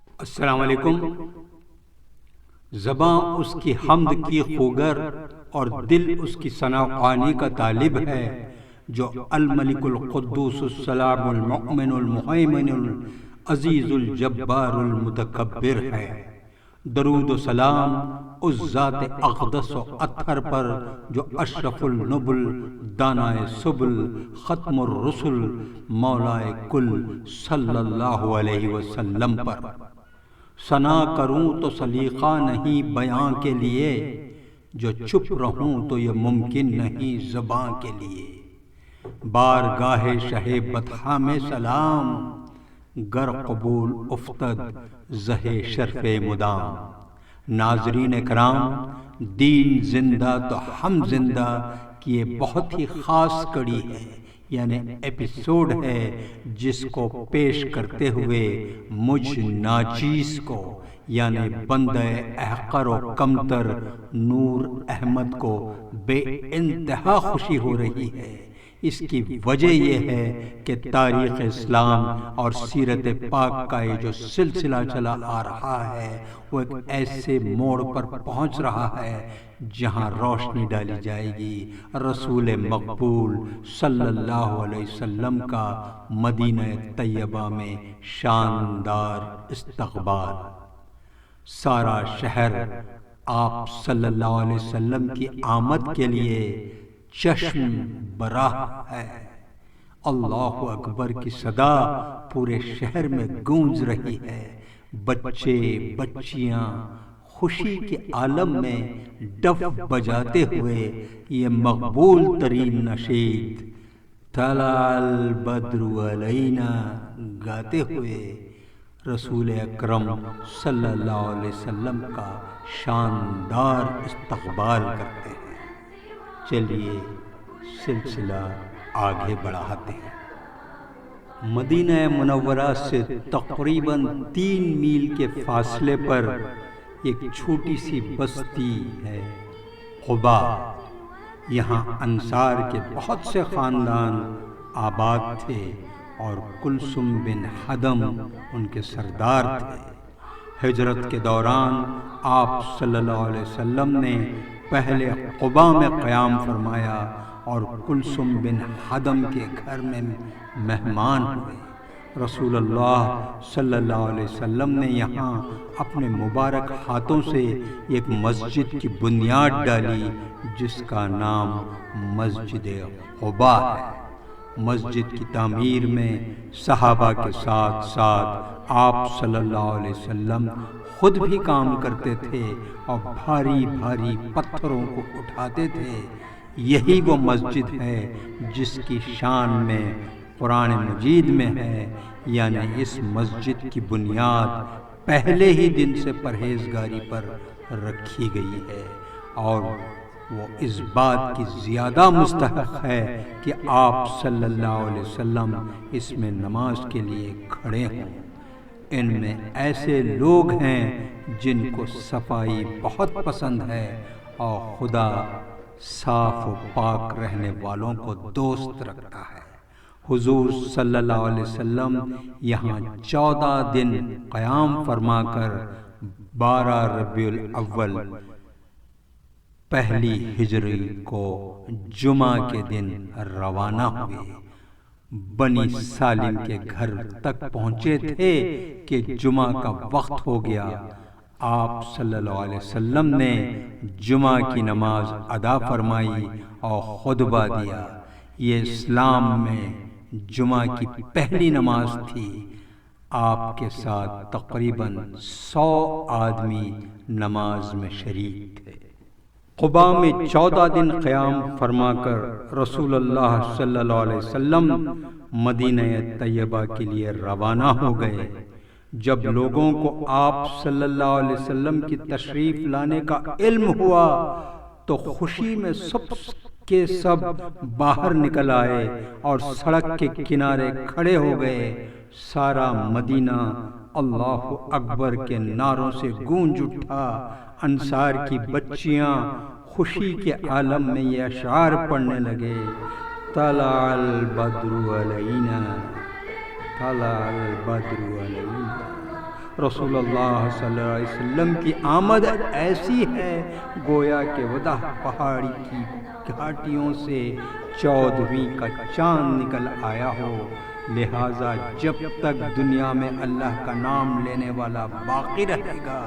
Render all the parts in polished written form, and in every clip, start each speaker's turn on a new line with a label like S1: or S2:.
S1: السلام علیکم۔ زباں اس کی حمد کی خوگر اور دل اس کی ثنا خوانی کا طالب ہے، جو الملک القدوس السلام المؤمن المہیمن العزیز الجبار المتکبر ہے۔ درود و سلام اس ذات اقدس و اطہر پر جو اشرف النبل، دانائے سبل، ختم الرسل، مولائے کل صلی اللہ علیہ وسلم پر۔ ثنا کروں تو سلیقہ نہیں بیاں کے لیے، جو چپ رہوں تو یہ ممکن نہیں زباں کے لیے۔ بارگاہ شہ بطحہ میں سلام، گر قبول افتد زہ شرف مدام۔ ناظرین کرام، دین زندہ تو ہم زندہ کی یہ بہت ہی خاص کڑی ہے، یعنی ایپیسوڈ ہے، جس کو پیش کرتے ہوئے مجھ ناچیز کو، یعنی بندہ احقر و کمتر نور احمد کو بے انتہا خوشی ہو رہی ہے۔ اس کی وجہ یہ ہے کہ تاریخ اسلام اور سیرت پاک کا یہ جو سلسلہ چلا آ رہا ہے، وہ ایک ایسے موڑ پر پہنچ رہا ہے جہاں روشنی ڈالی جائے گی رسول مقبول صلی اللہ علیہ وسلم کا مدینہ طیبہ میں شاندار استقبال۔ سارا شہر آپ صلی اللہ علیہ وسلم کی آمد کے لیے چشم براہ ہے۔ اللہ اکبر کی صدا پورے شہر میں گونج رہی ہے۔ بچے بچیاں خوشی کے عالم میں ڈف بجاتے ہوئے یہ مقبول ترین نشید طلع البدر علینا گاتے ہوئے رسول اکرم صلی اللہ علیہ وسلم کا شاندار استقبال کرتے ہیں۔ چلیے سلسلہ آگے بڑھاتے ہیں۔ مدینہ منورہ سے تقریباً 3 میل کے فاصلے پر ایک چھوٹی سی بستی ہے، قباء۔ یہاں انصار کے بہت سے خاندان آباد تھے اور کلثوم بن حدم ان کے سردار تھے۔ ہجرت کے دوران آپ صلی اللہ علیہ وسلم نے پہلے قباء میں قیام فرمایا اور کلثوم بن حدم کے گھر میں مہمان ہوئے۔ رسول اللہ صلی اللہ علیہ وسلم نے یہاں اپنے مبارک ہاتھوں سے ایک مسجد کی بنیاد ڈالی، جس کا نام مسجد قباء ہے۔ مسجد کی تعمیر میں صحابہ کے ساتھ ساتھ آپ صلی اللہ علیہ وسلم خود بھی کام کرتے تھے اور بھاری بھاری پتھروں کو اٹھاتے تھے۔ یہی وہ مسجد ہے جس کی شان میں قرآن مجید میں ہے، یعنی اس مسجد کی بنیاد پہلے ہی دن سے پرہیزگاری پر رکھی گئی ہے، اور وہ اس بات کی زیادہ مستحق ہے کہ آپ صلی اللہ علیہ وسلم اس میں نماز کے لیے کھڑے ہوں۔ ان میں ایسے لوگ ہیں جن کو صفائی بہت پسند ہے اور خدا صاف و پاک رہنے والوں کو دوست رکھتا ہے۔ حضور صلی اللہ علیہ وسلم یہاں 14 دن قیام فرما کر 12 ربیع الاول پہلی ہجری کو جمعہ کے دن روانہ ہوئے۔ بنی سالم کے گھر تک پہنچے تھے کہ جمعہ کا وقت ہو گیا۔ آپ صلی اللہ علیہ وسلم نے جمعہ کی نماز ادا فرمائی اور خطبہ دیا۔ یہ اسلام میں جمعہ کی پہلی نماز تھی۔ آپ کے ساتھ تقریباً 100 آدمی نماز میں شریک تھے۔ قباء میں 14 دن قیام فرما کر رسول اللہ صلی اللہ علیہ وسلم مدینہ طیبہ کے لیے روانہ ہو گئے۔ جب لوگوں کو آپ صلی اللہ علیہ وسلم کی تشریف لانے کا علم ہوا تو خوشی میں سب کے سب باہر نکل آئے اور سڑک کے کنارے کھڑے ہو گئے۔ سارا مدینہ اللہ اکبر کے نعروں سے گونج اٹھا۔ انصار کی بچیاں خوشی کے عالم میں یہ اشعار پڑھنے لگے: طلع البدر علینا، طلع البدر علینا، رسول اللہ صلی اللہ علیہ وسلم کی آمد ایسی ہے گویا کہ وداع پہاڑی کی گھاٹیوں سے 14ویں کا چاند نکل آیا ہو، لہٰذا جب تک دنیا میں اللہ کا نام لینے والا باقی رہے گا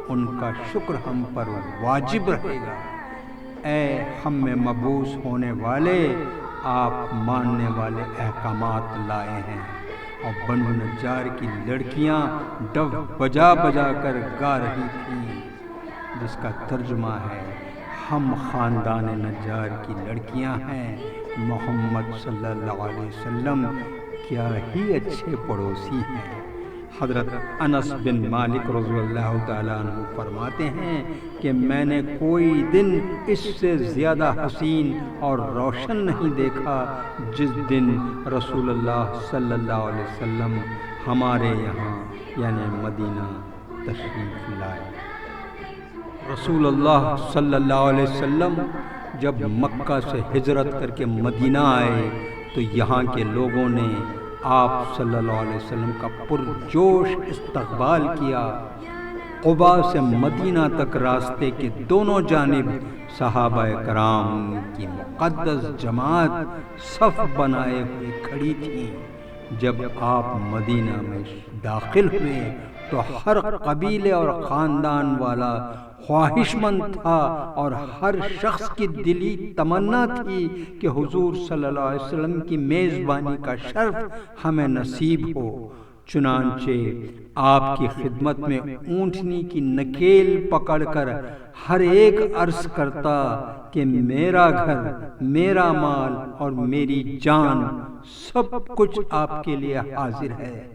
S1: ان کا شکر ہم پر واجب رہے گا۔ اے ہم میں مبعوث ہونے والے، آپ ماننے والے احکامات لائے ہیں۔ اور بنو نجار کی لڑکیاں ڈف بجا بجا کر گا رہی تھیں، جس کا ترجمہ ہے ہم خاندان نجار کی لڑکیاں ہیں، محمد صلی اللہ علیہ وسلم کیا ہی اچھے پڑوسی ہیں۔ حضرت انس بن مالک رضی اللہ تعالیٰ عنہ فرماتے ہیں کہ میں نے کوئی دن اس سے زیادہ حسین اور روشن نہیں دیکھا جس دن رسول اللہ صلی اللہ علیہ وسلم ہمارے یہاں یعنی مدینہ تشریف لائے۔ رسول اللہ صلی اللہ علیہ وسلم جب مکہ سے ہجرت کر کے مدینہ آئے تو یہاں کے لوگوں نے آپ صلی اللہ علیہ وسلم کا پرجوش استقبال کیا۔ قبا سے مدینہ تک راستے کے دونوں جانب صحابہ کرام کی مقدس جماعت صف بنائے ہوئے کھڑی تھی۔ جب آپ مدینہ میں داخل ہوئے تو ہر قبیلے اور خاندان والا خواہش مند تھا اور ہر شخص کی دلی تمنا تھی کہ حضور صلی اللہ علیہ وسلم کی میزبانی کا شرف ہمیں نصیب ہو۔ چنانچہ آپ کی خدمت میں اونٹنی کی نکیل پکڑ کر ہر ایک عرض کرتا کہ میرا گھر، میرا مال اور میری جان سب کچھ آپ کے لیے حاضر ہے،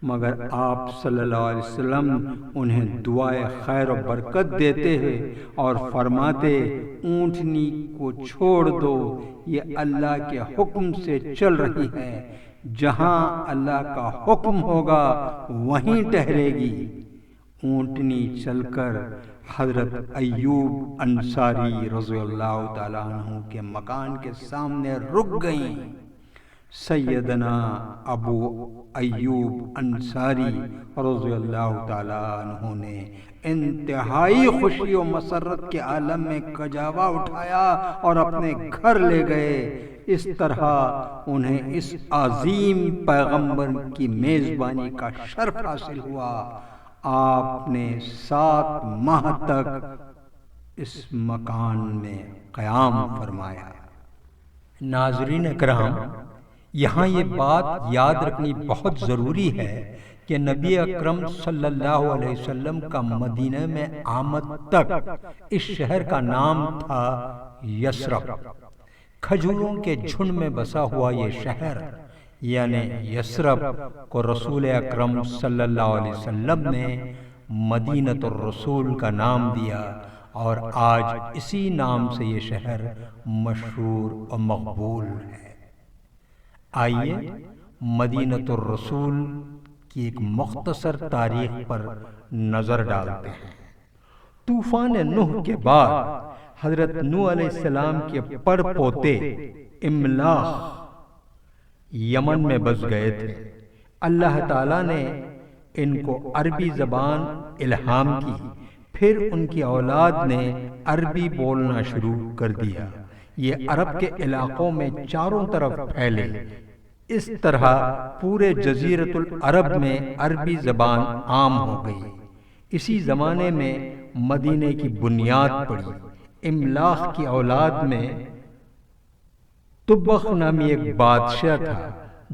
S1: مگر آپ صلی اللہ علیہ وسلم انہیں دعائے خیر و برکت دیتے ہیں اور فرماتے اونٹنی کو چھوڑ دو، یہ اللہ کے حکم سے چل رہی ہے، جہاں اللہ کا حکم ہوگا وہیں ٹھہرے گی۔ اونٹنی چل کر حضرت ایوب انصاری رضی اللہ تعالیٰ عنہ کے مکان کے سامنے رک گئیں۔ سیدنا ابو ایوب انصاری رضی اللہ تعالیٰ عنہ نے انتہائی خوشی و مسرت کے عالم میں کجاوا اٹھایا اور اپنے گھر لے گئے۔ اس طرح انہیں اس عظیم پیغمبر کی میزبانی کا شرف حاصل ہوا۔ آپ نے 7 ماہ تک اس مکان میں قیام فرمایا۔ ناظرین اکرام، یہاں یہ بات یاد رکھنی بہت ضروری ہے کہ نبی اکرم صلی اللہ علیہ وسلم کا مدینہ میں آمد تک اس شہر کا نام تھا یثرب۔ کھجوروں کے جھنڈ میں بسا ہوا یہ شہر یعنی یثرب کو رسول اکرم صلی اللہ علیہ وسلم نے مدینۃ الرسول کا نام دیا، اور آج اسی نام سے یہ شہر مشہور و مقبول ہے۔ آئیے مدینۃ الرسول کی ایک مختصر تاریخ پر نظر ڈالتے ہیں۔ طوفان نوح کے بعد حضرت نوح علیہ السلام کے پڑ پوتے املاح یمن میں بس گئے تھے۔ اللہ تعالیٰ نے ان کو عربی زبان الہام کی، پھر ان کی اولاد نے عربی بولنا شروع کر دیا۔ یہ عرب کے علاقوں میں چاروں طرف پھیلے۔ اس طرح پورے جزیرۃ العرب میں عربی زبان عام ہو گئی۔ اسی زمانے میں مدینے کی بنیاد پڑی۔ املاح کی اولاد میں طبخ نامی ایک بادشاہ تھا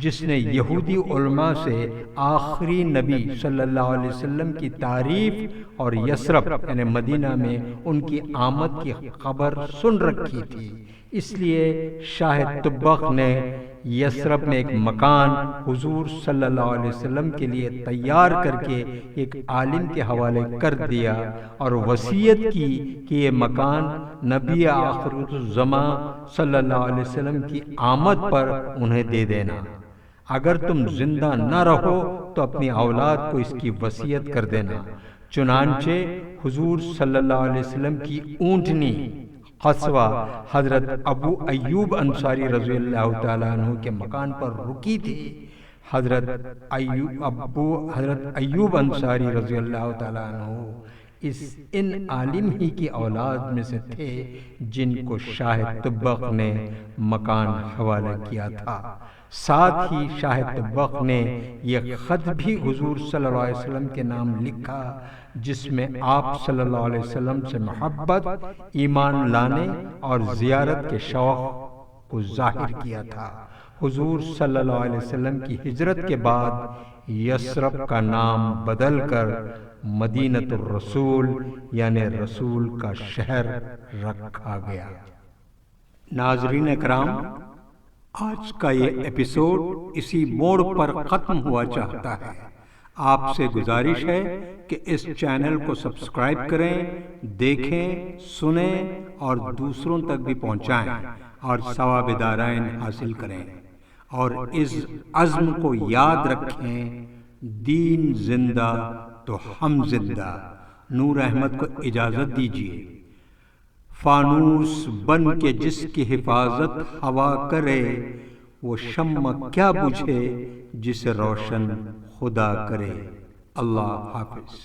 S1: جس نے یہودی علماء سے آخری نبی صلی اللہ علیہ وسلم کی تعریف اور یثرب یعنی مدینہ میں ان کی آمد کی خبر سن رکھی تھی، اس لیے شاہ طبخ نے یثرب میں ایک مکان حضور صلی اللہ علیہ وسلم کے لیے تیار کر کے ایک عالم کے حوالے کر دیا اور وصیت کی کہ یہ مکان نبی آخر الزمان صلی اللہ علیہ وسلم کی آمد پر انہیں دے دینا۔ اگر تم زندہ نہ رہو تو اپنی اولاد کو اس کی وصیت کر دینا۔ چنانچہ حضور صلی اللہ علیہ وسلم کی اونٹنی قصوہ حضرت ابو ایوب انصاری رضی اللہ تعالیٰ عنہ کے مکان پر رکی تھی۔ حضرت ایوب انصاری رضی اللہ تعالیٰ عنہ ان عالم ہی کی اولاد میں سے تھے جن کو شاہ تبق نے مکان حوالہ کیا تھا۔ ساتھ ہی شاہ تبق نے یہ خط بھی حضور صلی اللہ علیہ وسلم کے نام لکھا جس میں آپ صلی اللہ علیہ وسلم سے محبت، ایمان لانے اور زیارت کے شوق کو ظاہر کیا تھا۔ حضور صلی اللہ علیہ وسلم کی ہجرت کے بعد یثرب کا نام بدل کر مدینۃ الرسول یعنی رسول کا شہر رکھا گیا۔ ناظرین اکرام، آج کا یہ ایپیسوڈ اسی موڑ پر ختم ہوا چاہتا ہے۔ آپ سے گزارش ہے کہ اس چینل کو سبسکرائب کریں، دیکھیں، سنیں اور دوسروں تک بھی پہنچائیں اور ثواب دارین حاصل کریں، اور اس عزم کو یاد رکھیں، دین زندہ تو ہم زندہ۔ نور احمد کو اجازت دیجیے۔ فانوس بن کے جس کی حفاظت ہوا کرے، وہ شمع کیا بجھے جسے روشن خدا کرے۔ اللہ حافظ۔